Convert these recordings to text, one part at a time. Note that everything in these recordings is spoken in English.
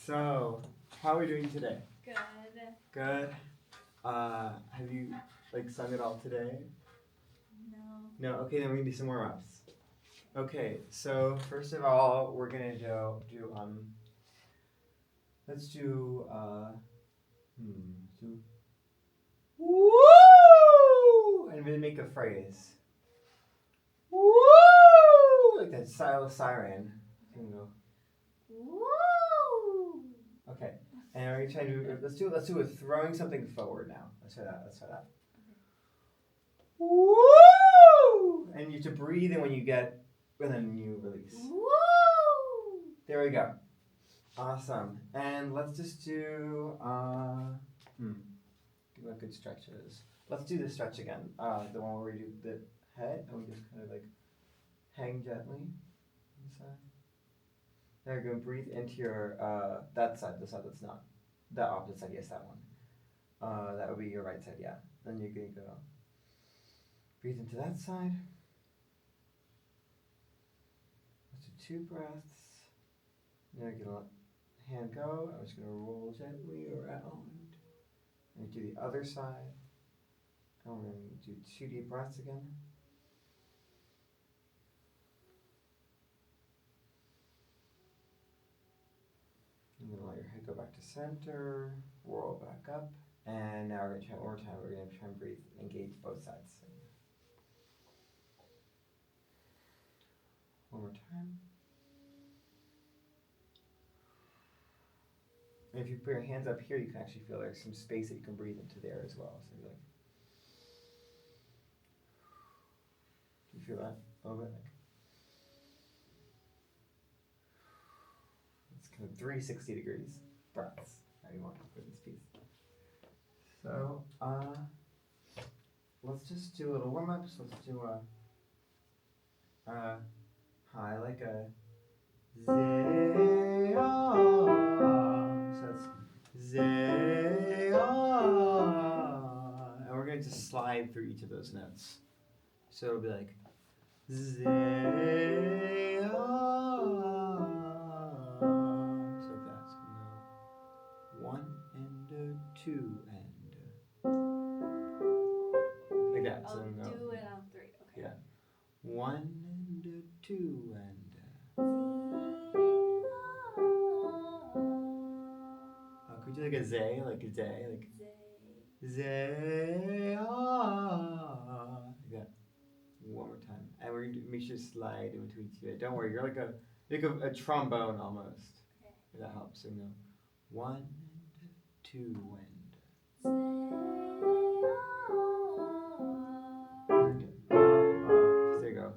So, how are we doing today? Good. Good. Have you sung it all today? No. No. Okay, then we can do some more ups. Okay. So first of all, we're gonna do let's do do woo and then make a phrase. Woo, like that siren. So we can go. Woo! Okay. And we're gonna try to do let's do it throwing something forward now. Let's try that. Woo! And you have to breathe in when you get, and then you release. Woo! There we go. Awesome. And let's just do what good stretches. Let's do the stretch again. The one where we do the head and we just kind of like hang gently inside. There you go. Breathe into your that side, the side that's not the opposite side. Yes, that one. That would be your right side. Yeah. Then you're gonna go. Breathe into that side. Let's do 2 breaths. Now you're gonna let hand go. I'm just gonna roll gently around. And do the other side. And we're gonna do 2 deep breaths again. And then let your head go back to center. Roll back up. And now we're gonna try one more time. We're gonna try and breathe, engage both sides. One more time. And if you put your hands up here, you can actually feel there's some space that you can breathe into there as well. So you're like, do you feel that a little bit? It's kind of 360 degrees breaths. How you want to put this piece. So let's just do a little warm up. So let's do high like a zay. So it's zay. And we're going to slide through each of those notes. So it'll be like zay. So like that. So we go 1 and 2 and like that. So I'll do it on 3. Okay. Yeah. 1 and 2 and could you do like a zay, like a day, like zay, like that. One more time, and we're gonna make sure to slide in between each other. Don't worry, you're like a trombone almost. Okay. If that helps. So no, 1 and 2 and. There you go.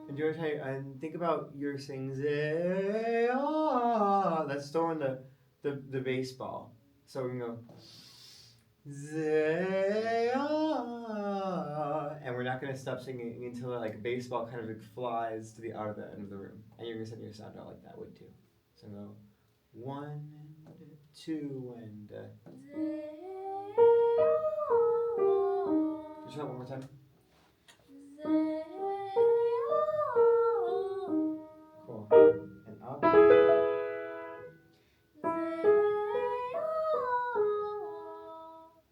And do you want to try and think about your saying zay, that's throwing the baseball. So we're gonna go zay, and we're not gonna stop singing until like baseball kind of like flies to the outer end of the room, and you're gonna send your sound out like that way too. So go 1 and 2 and. Just try that one more time. Cool. And up.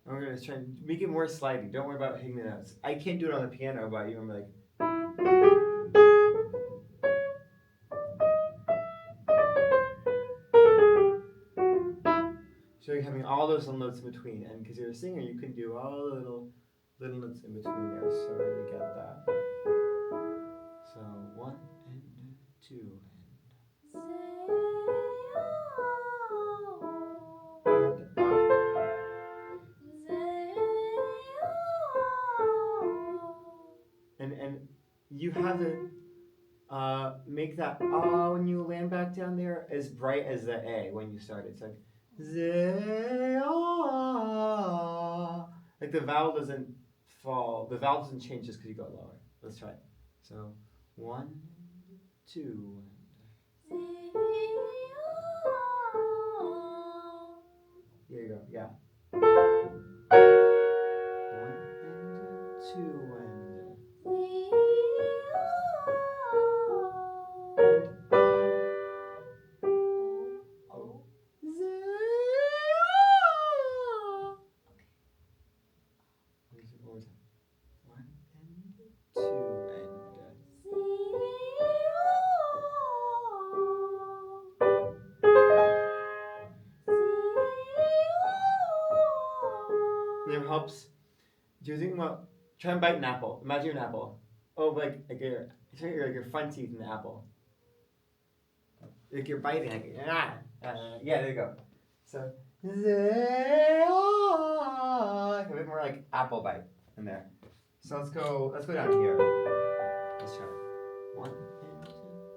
And we're gonna try and make it more sliding. Don't worry about hitting the notes. I can't do it on the piano, but you remember like. So you're having all those little notes in between, and because you're a singer, you can do all the little notes in between there. So we're gonna get that. So 1 and 2 and. And you have to make that when you land back down there as bright as the A when you start. It's like zay, like the vowel doesn't fall. The vowel doesn't change just because you go lower. Let's try it. So 1, 2, and. helps. Do you think about try and bite an apple? Imagine an apple. Oh, your front teeth in the apple. Like you're biting. Yeah, there you go. So like a bit more like apple bite in there. So let's go down here. Let's try. 1 and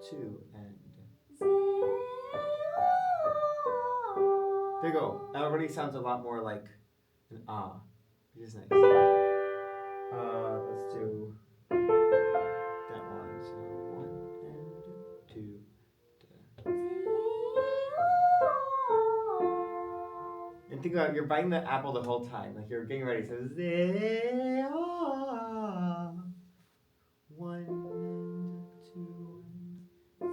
2 and there you go. That already sounds a lot more like an ah, which is nice. Let's do that one. So 1 and 2. And think about it, you're biting the apple the whole time, like you're getting ready. So 1 and 2.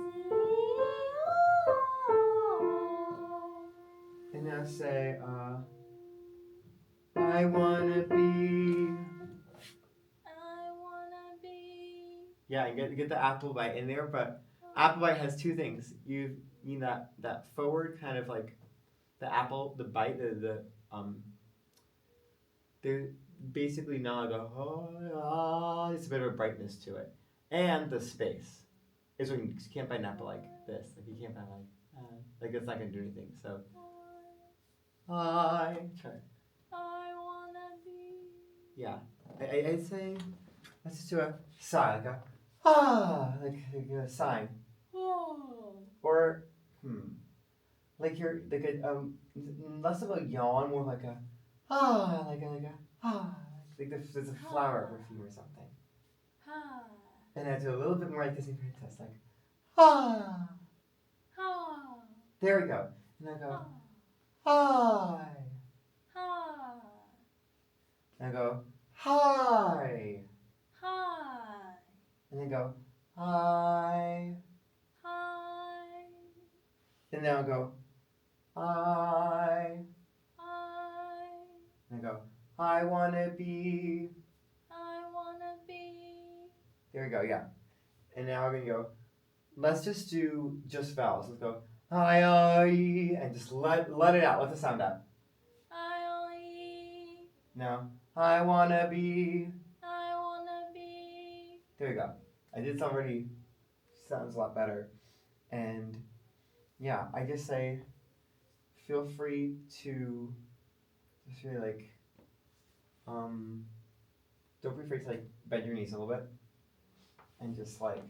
And now say I wanna be. Yeah, and get the apple bite in there, but apple bite has two things. You need that forward kind of like the apple, the bite, they're basically not like it's a bit of a brightness to it, and the space is when you can't bite an apple like this. Like you can't bite like it's not gonna do anything. So try. I wanna be. Yeah, I'd say let's just do a sigh, like a like a sigh, Oh. or like you're like a less of a yawn, more like a like there's a flower perfume or something. Ha. And I do a little bit more like Disney princess, like Ha. there we go. And I go Ha. hi. Ha. And I go hi. Hi. And then go hi. Hi. And then I'll go hi. Hi. And I go I wanna be. I wanna be. There we go, yeah. And now we're gonna go. Let's just do just vowels. Let's go hi, and just let it out. Let the sound out. I Now I wanna be. wanna be. There we go. I did already. Sounds a lot better. And yeah, I just say feel free to just really like don't be afraid to like bend your knees a little bit and just like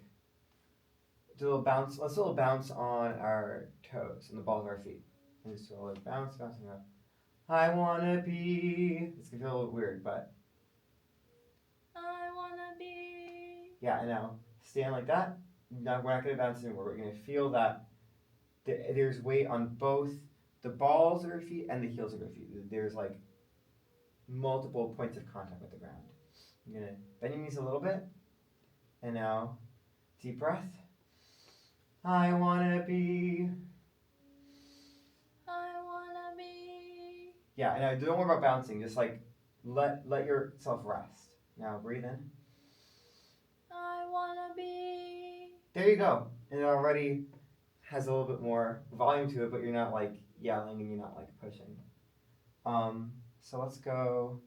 do a little bounce. Let's do a little bounce on our toes and the balls of our feet. And just do a little bouncing up. I wanna be. It's gonna feel a little weird, but I wanna be. yeah. And now stand like that. Now we're not gonna bounce anymore. We're gonna feel that there's weight on both the balls of your feet and the heels of your feet. There's like multiple points of contact with the ground. You're gonna bend your knees a little bit, and now deep breath. I wanna be. I wanna be. Yeah, and now don't worry about bouncing. Just like let yourself rest. Now breathe in. I wanna be. There you go. And it already has a little bit more volume to it, but you're not like yelling and you're not like pushing. So let's go.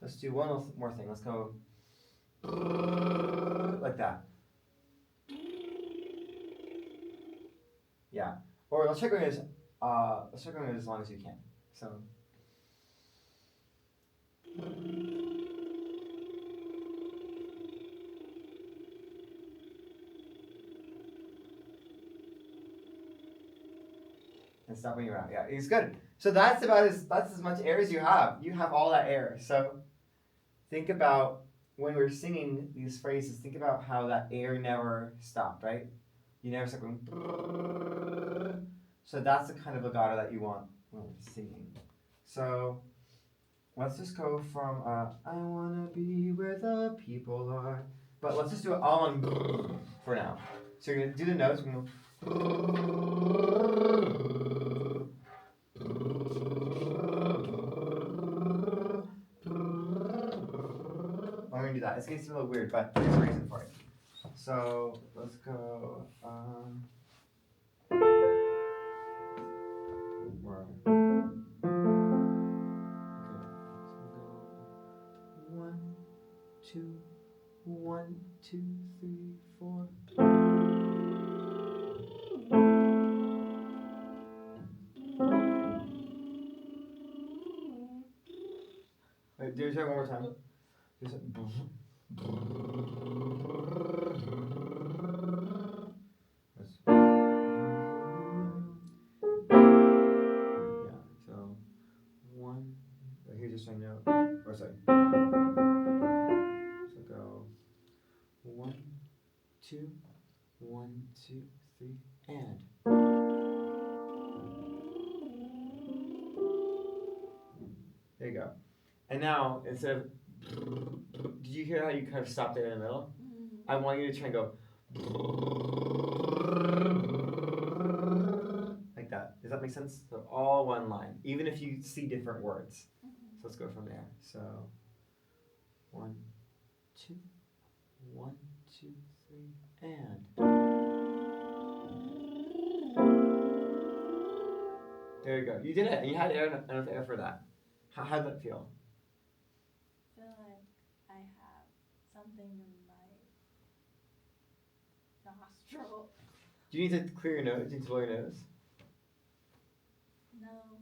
Let's do one more thing. Let's go like that. Yeah. Or let's try going as long as you can. So and stop when you're out. Yeah, it's good. So that's as much air as you have. You have all that air. So think about when we're singing these phrases, think about how that air never stopped, right? You never stop going. So that's the kind of legato that you want when we're singing. So let's just go from I wanna be where the people are. But let's just do it all on for now. So you're gonna do the notes. We're gonna I'm gonna do that. It's gonna seem a little weird, but there's a reason for it. So let's go. Do try one more time. Just yeah. So one. Here's your same note. Or sorry. So go 1, 2, 1, 2, 3, and. There you go. And now instead of, did you hear how you kind of stopped there in the middle? I want you to try and go like that. Does that make sense? So all one line, even if you see different words. So let's go from there. So 1, 2, 1, 2, 3, and. There you go. You did it. You had enough air for that. How did that feel? I feel like I have something in my nostril. Do you need to clear your nose? Do you need to blow your nose? No.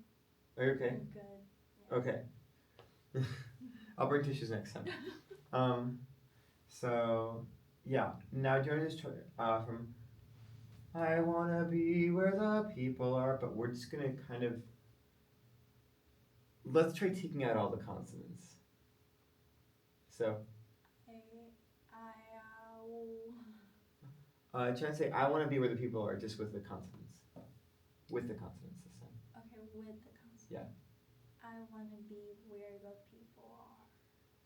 Are you okay? I'm good. Yeah. Okay. I'll bring tissues next time. So yeah. Now do you want to just try from I wanna be where the people are, but we're just gonna kind of let's try taking out all the consonants. So try and say I wanna be where the people are just with the consonants. With the consonants this time. Okay, with the consonants. Yeah. I wanna be where the people are.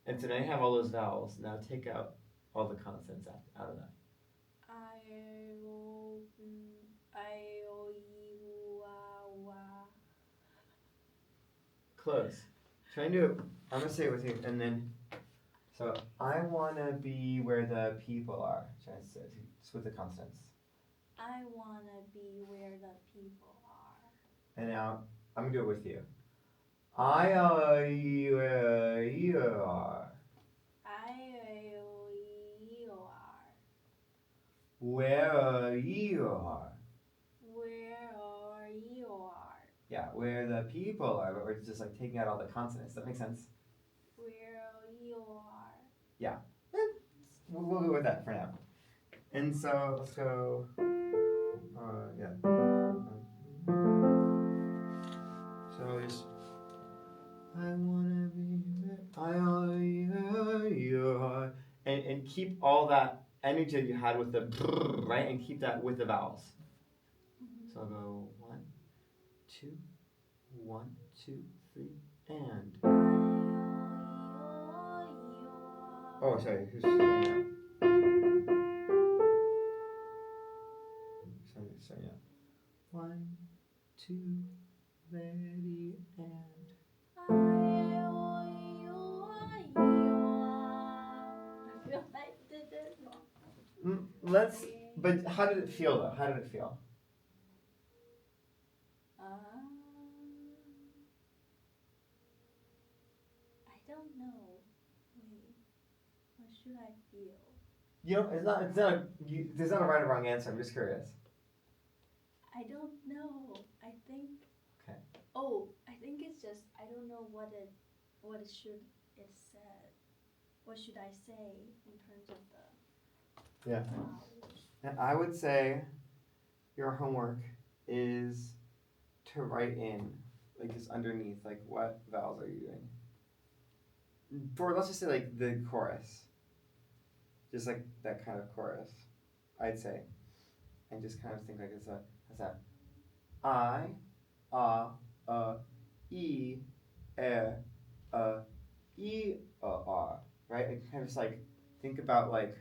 And so now you have all those vowels. Now take out all the consonants out of that. Close. Try and do it. I'm gonna say it with you, and then. So I wanna be where the people are. Try and say it just with the consonants. I wanna be where the people are. And now I'm gonna do it with you. I where you are. Where you are. Yeah, where the people are, but we're just like taking out all the consonants. That makes sense? Where you are. Yeah. We'll go with that for now. And so let's go. Yeah. So just. I wanna be where you are. And keep all that energy that you had with the right, and keep that with the vowels. So I'll go 1, 2, 1, 2, 3, and. Oh, sorry. Who's saying that? Sorry, yeah. 1, 2, ready, and. I feel like I did it wrong. But how did it feel though? How did it feel? I don't know. Wait, what should I feel? You know, there's not a right or wrong answer. I'm just curious. I don't know. I think. Okay. Oh, I think it's just I don't know what it should it said. What should I say in terms of the Yeah. vowels? And I would say your homework is to write in, like just underneath, like what vowels are you doing? For let's just say like the chorus. Just like that kind of chorus, I'd say. And just kind of think like it's that I, E, E, R, right? Like kind of just like think about like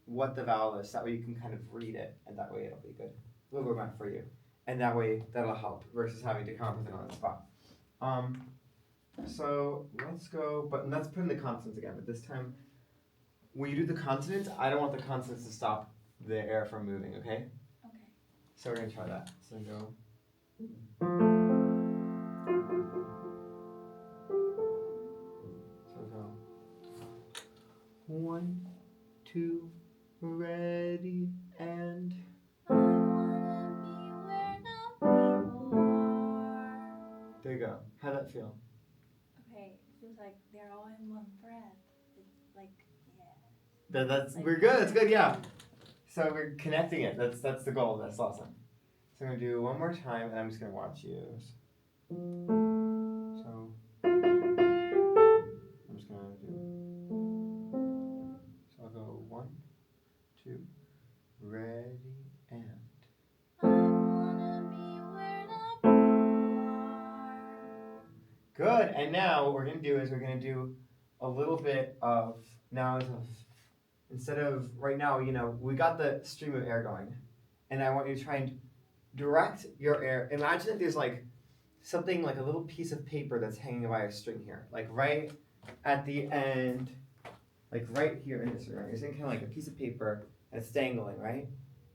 what the vowel is. That way you can kind of read it, and that way it'll be good. A little roadmap for you, and that way that'll help versus having to come up with it on the spot. So let's go, but let's put in the consonants again. But this time, when you do the consonants, I don't want the consonants to stop the air from moving. Okay. Okay. So we're gonna try that. So go. So go. 1, 2, ready, and. I wanna be where the people are. There you go. How'd that feel? Okay, it feels like like they're all in one breath. It's like, yeah. That's Like, we're good. That's good. Yeah. So we're connecting it. That's the goal of this lesson. So I'm gonna do one more time, and I'm just gonna watch you. So I'm just gonna do. So I'll go 1, 2, ready, and. I wanna be where the people are. Good. And now what we're gonna do is we're gonna do a little bit of now instead of right now, we got the stream of air going, and I want you to try and direct your air. Imagine that there's like something like a little piece of paper that's hanging by a string here, like right at the end, like right here in this room. You're seeing kind of like a piece of paper and it's dangling, right?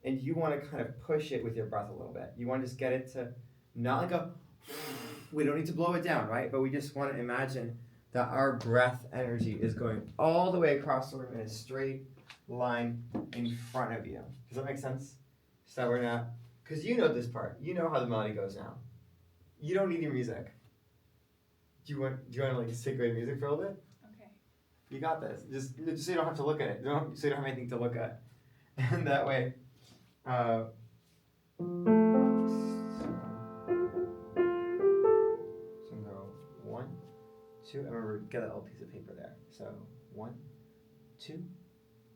And you want to kind of push it with your breath a little bit. You want to just get it to not like a. We don't need to blow it down, right? But we just want to imagine that our breath energy is going all the way across the room in a straight line in front of you. Does that make sense? So we're not, because you know this part. You know how the melody goes now. You don't need your music. Do you want to like stick with music for a little bit? Okay. You got this. Just so you don't have to look at it. So you don't have anything to look at. And that way, so go 1, 2. And remember, get that little piece of paper there. So 1, 2,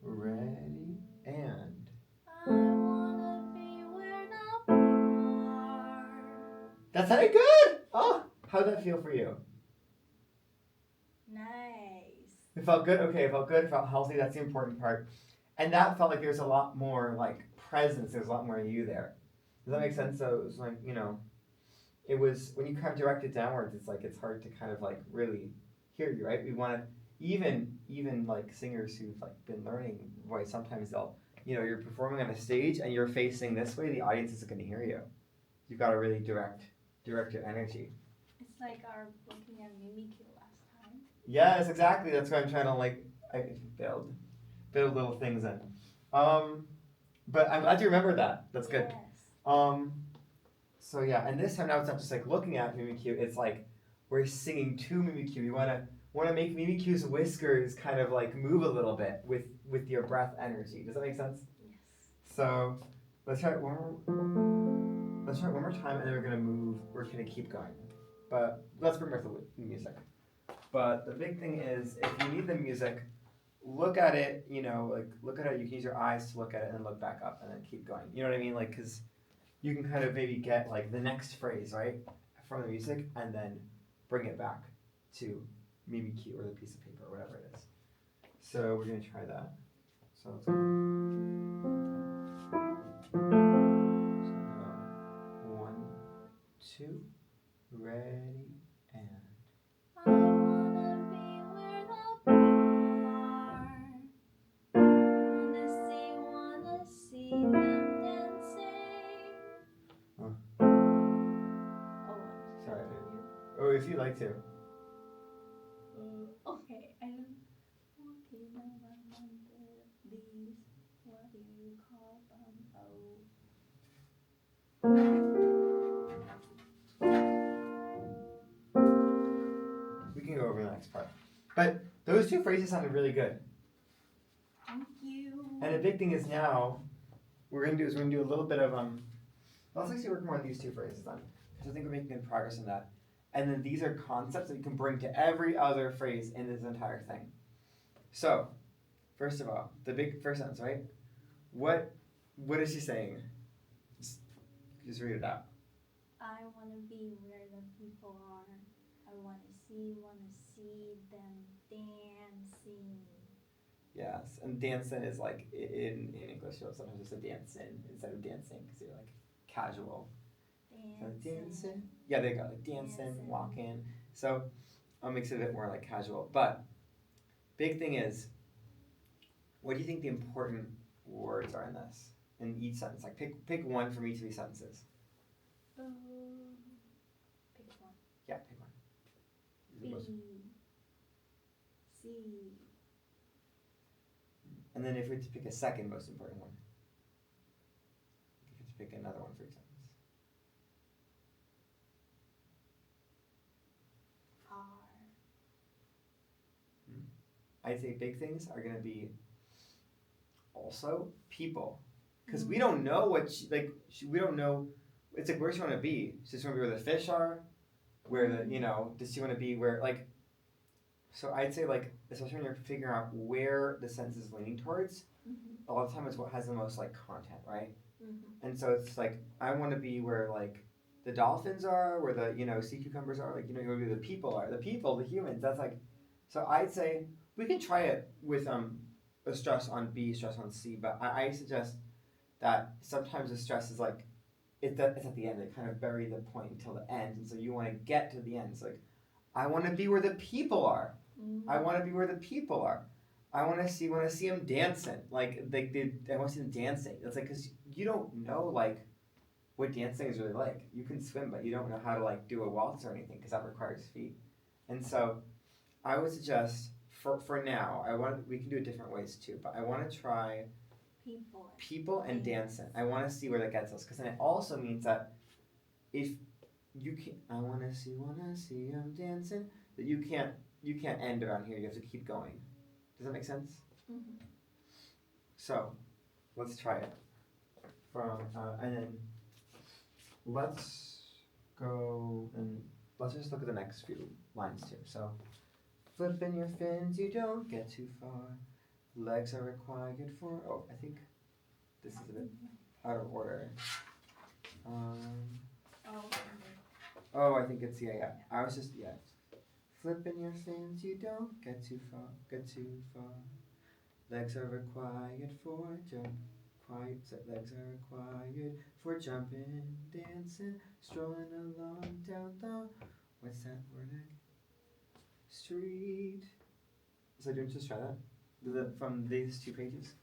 ready, and. I wanna be where the people are. That sounded good. Oh, how'd that feel for you? Nice. It felt good. Okay, it felt good. It felt healthy. That's the important part. And that felt like there's a lot more like presence. There's a lot more you there. Does that make sense? So it was like it was when you kind of direct it downwards. It's like it's hard to kind of like really hear you, right? We want to even like singers who've like been learning voice. Sometimes they'll you're performing on a stage and you're facing this way. The audience isn't going to hear you. You've got to really direct your energy. It's like our looking at Mimikyu last time. Yes, exactly. That's why I'm trying to build little things in. But I'm glad you remembered that. That's good. Yes. So yeah, and this time now it's not just like looking at Mimikyu. It's like we're singing to Mimikyu. You wanna make Mimikyu's whiskers kind of like move a little bit with your breath energy. Does that make sense? Yes. So let's try it one more time, and then we're gonna move. We're gonna keep going, but let's bring back the music. But the big thing is, if you need the music, look at it. Look at it. You can use your eyes to look at it, and then look back up, and then keep going. You know what I mean? Like, because you can kind of maybe get like the next phrase right from the music, and then bring it back to Mimikyu or the piece of paper or whatever it is. So we're gonna try that. So let's go. 1, 2, ready, and. I wanna be where the people are. Wanna see them dancing. Oh. Oh, Sorry. Oh, if you'd like to. okay, I don't. Walking around these, what do you call them? We can go over the next part. But those 2 phrases sounded really good. Thank you. And the big thing is now, we're gonna do a little bit of let's actually work more on these 2 phrases then, because I think we're making good progress in that. And then these are concepts that you can bring to every other phrase in this entire thing. So, first of all, the big first sentence, right? What is she saying? Just read it out. I wanna be where the people are. I wanna see them dancing. Yes, and dancing is like in English, you'll sometimes just say dancing instead of dancing because you're like casual. So dancing. Yeah, they got like dancing, walking. So it makes it a bit more like casual. But big thing is, what do you think the important words are in this? In each sentence, like pick one from each of these sentences. Pick one. Yeah, pick one. B. C. And then if we had to pick a second most important one, if we had to pick another one for each sentence. R. I'd say big things are gonna be also people, because we don't know what we don't know. It's like, where she want to be? Does she want to be where the fish are? Where the does she want to be where like? So I'd say like, especially when you're figuring out where the sentence is leaning towards, a lot of time it's what has the most like content, right? And so it's like, I want to be where like the dolphins are, where the sea cucumbers are, like you want to be the people are, the people, the humans. That's like, so I'd say we can try it with a stress on B, stress on C, but I suggest that sometimes the stress is like it's at the end. They kind of bury the point until the end, and so you want to get to the end. It's like, I want to be where the people are. I want to be where the people are. I want to see them dancing. Like I want to see them dancing. It's like, because you don't know like what dancing is really like. You can swim, but you don't know how to like do a waltz or anything, because that requires feet. And so I would suggest for now, we can do it different ways too, but I want to try people and dancing. I want to see where that gets us, because then it also means that if you can, I wanna see them dancing, that you can't end around here. You have to keep going. Does that make sense? So let's try it and then let's go and let's just look at the next few lines too. So, flipping your fins, you don't get too far. Legs are required for. Oh, I think this is a bit out of order. Oh, I think it's yeah. I was just Flipping your fins, you don't get too far. Legs are required for jump. Legs are required for jumping, dancing, strolling along down the. What's that word again? Street. So don't just try that. From these 2 pages.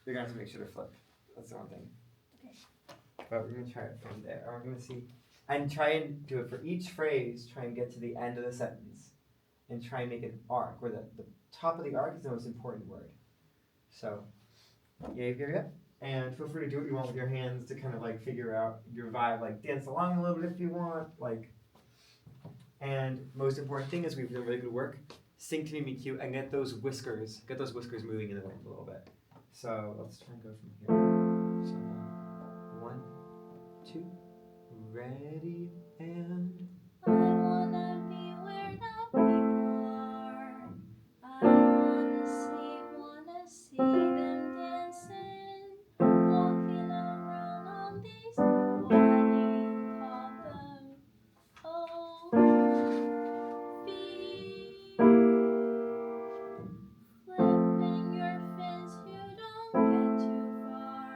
You're gonna have to make sure to flip. That's the one thing. Okay. But we're gonna try it from there. We're gonna see, and try and do it for each phrase. Try and get to the end of the sentence, and try and make an arc where the top of the arc is the most important word. So, yeah. And feel free to do what you want with your hands to kind of like figure out your vibe. Like dance along a little bit if you want. Like, and most important thing is we've done really good work. Sing to me, meet cute, and get those whiskers moving in the wind a little bit. So let's try and go from here. So 1, 2, ready, and I wanna be where the people are. I wanna see them dancing, walking around on these. What do you call them? Oh, feet. Flipping your fins, you don't get too far.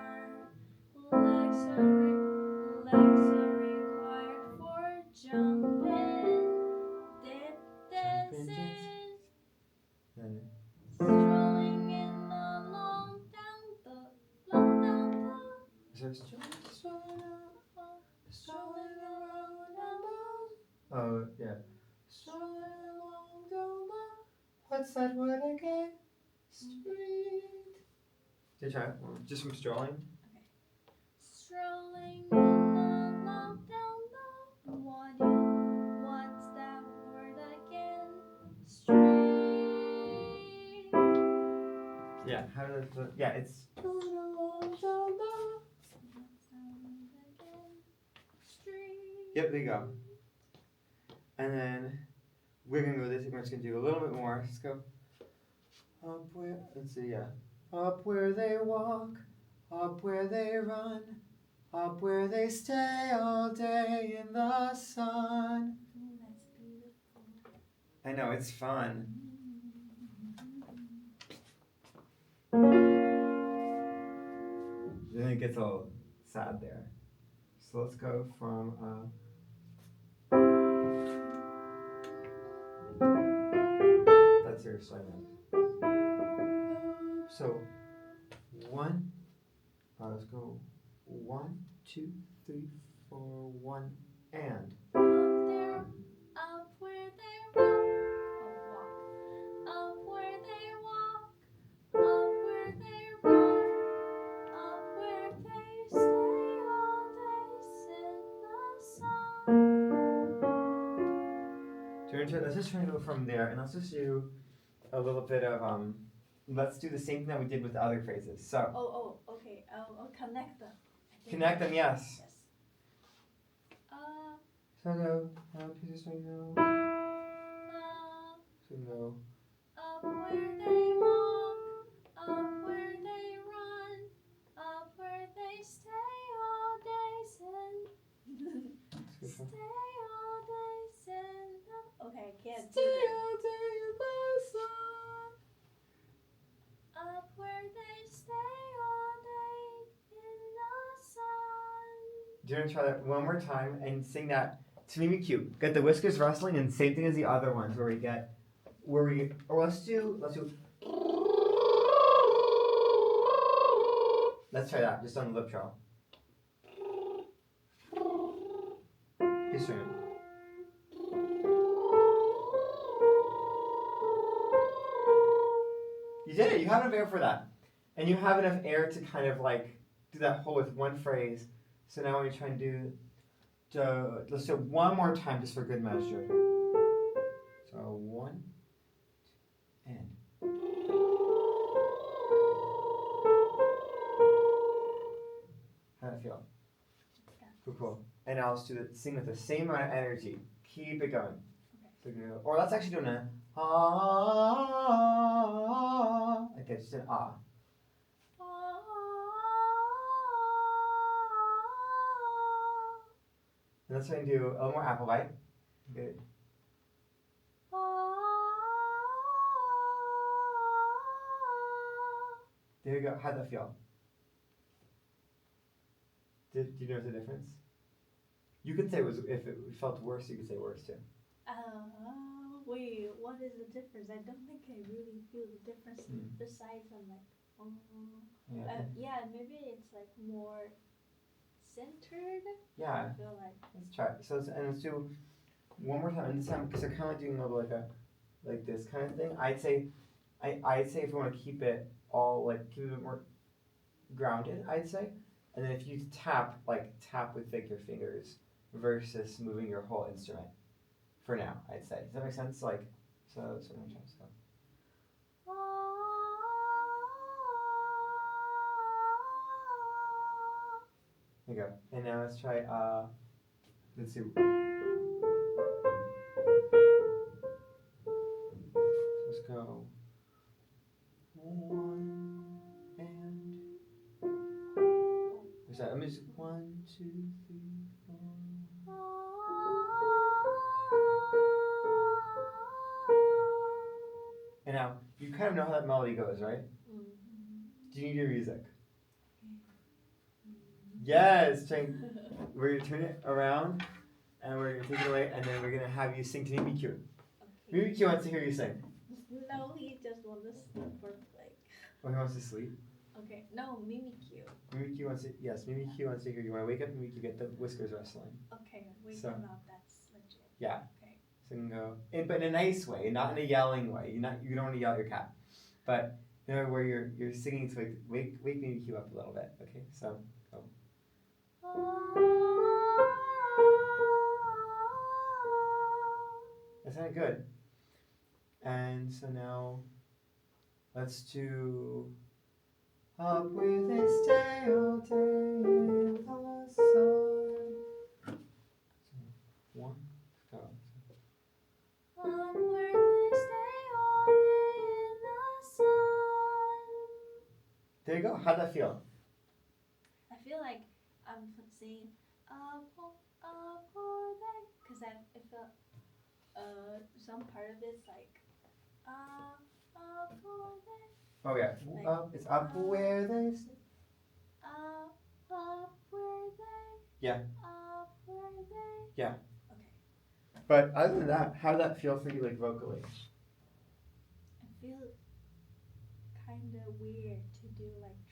Legs are required for jumping, dancing, strolling along down the. Strolling around. Oh yeah. Strolling along down the. What's that word again? Street. Did you try it? Just from strolling? Okay. Strolling along down the. What's that word again? Street. Yeah. How does it? Yeah, it's. Strolling along down the. What's that word again? Street. Yep, there you go. And then we're gonna go this. We're just gonna do a little bit more. Let's go. Up where, let's see, yeah. Up where they walk, up where they run, up where they stay all day in the sun. Oh, that's beautiful. I know, it's fun. Then it gets all sad there. So let's go from that's your assignment. So 1, let's go 1, 2, 3, 4, 1, and. Up where they walk, up where they walk, up where they run, up where they stay all day in the sun. Let's just try to go from there, and let's just do a little bit of let's do the same thing that we did with the other phrases. So Okay. I'll connect them. I think. connect them, yes. Yes. So no, pieces right now. So no. Up where they walk, up where they run, up where they stay all day, stay all day, okay, I can't do Stay it. all day in the sun. Up where they stay all day in the sun. Do you want to try that one more time and sing that to Mimi Q? Get the whiskers rustling and same thing as the other ones where we or let's do let's try that just on the lip trill. He's doing it. You did it. You have enough air for that, and you have enough air to kind of like do that whole with one phrase. So now we try and do. Let's do it one more time just for good measure. So 1 and. How'd it feel? Cool. And now let's do the sing with the same amount of energy. Keep it going. So or let's actually do an ah. Okay, just an ah. And let's try and do a little more apple bite. Good. There you go. How'd that feel? Do you notice the difference? You could say if it felt worse, you could say worse too. Wait, what is the difference? I don't think I really feel the difference. Besides, I'm like, maybe it's like more centered. Yeah. I feel like. Let's try it. So let's do one more time. And this time, because they're kind of doing a little like this kind of thing. I'd say if we want to keep it all keep it a bit more grounded. I'd say, and then if you tap with your fingers versus moving your whole instrument. For now, I'd say. Does that make sense? So I'm gonna try this out. There you go. And now let's try let's see. Let's go 1 and what's that? Let me just 1, 2, 3, 4. And now you kind of know how that melody goes, right? Do you need your music? Yes. We're gonna turn it around, and we're gonna take it away, and then we're gonna have you sing to Mimi Q. Okay. Mimi Q wants to hear you sing. No, he just wants to sleep for Oh, he wants to sleep. Okay. No, Mimi Q. Mimi Q wants to. Yes, Mimi Q wants to hear you. When I wake up, Mimi Q, get the whiskers rustling. Okay, wake So- him up. That's legit. Yeah. Okay. So you can go, but in a nice way, not in a yelling way. You don't want to yell at your cat, but where you're singing to wake Mimi Q up a little bit. Okay, so go. That sounded good. And so now, let's do up with a stay all day in the sun. So, 1, go. Up where they stay all day in the sun. There you go. How'd that feel? I feel like I'm saying up all day because I felt some part of it's like up all day. Oh yeah. Up. It's up where they stay. Up where they. Yeah. Up where they. Yeah. Okay. But other than that, how'd that feel for you, vocally? I feel kind of weird to do like